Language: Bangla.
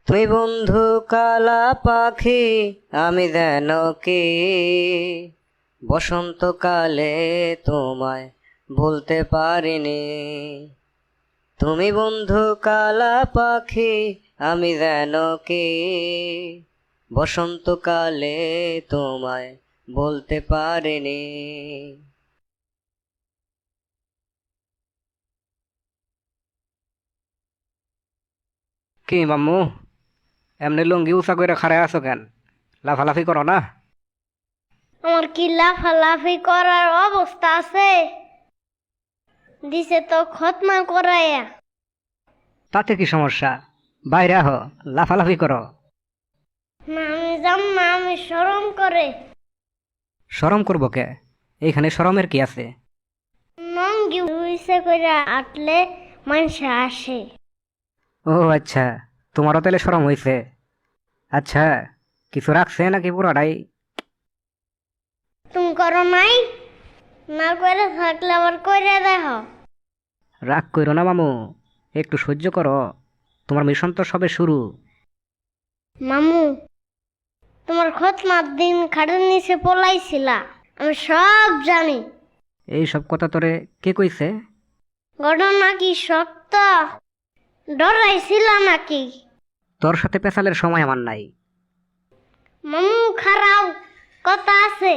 তুমি বন্ধু কালা পাখি, আমি যেন কি বসন্তকালে তোমায় ভুলতে পারিনি। তুমি বন্ধু কালা পাখি, আমি যেন কি বসন্তকালে তোমায় বলতে পারিনি। কি মাম্মু, এমনি লুঙ্গি উঁচা করে খাড়ায় আছো কেন? লাফালাফি করো না? আমার কি লাফালাফি করার অবস্থা আছে? দিছে তো খতমা করাইয়া। তাতে কি সমস্যা? বাইরে আহ, লাফালাফি করো। না আমি যাম না, আমি শরম করে। শরম করবো কে? এইখানে শরমের কি আছে? নঙ্গি উইসে করে আটলে মানুষ আসে। ও আচ্ছা, তোমারও তাহলে শরম হইছে। আচ্ছা, কিছু রাখছে নাকি পুরোটাই? তুমি করো নাই? না করে থাকলে আবার করে দেখো। রাগ কইরো না মামু, একটু সহ্য করো। তোমার মিশন তো সবে শুরু। মামু, তোমার খতমার দিন খাটের নিচে পলাইছিলা, আমি সব জানি। এই সব কথা তোরে কে কইছে? ঘটনা কি সত্য? ডরাইছিল নাকি? তোর সাথে পেশালের সময় আমার নাই। মামু খারাও কথা আছে।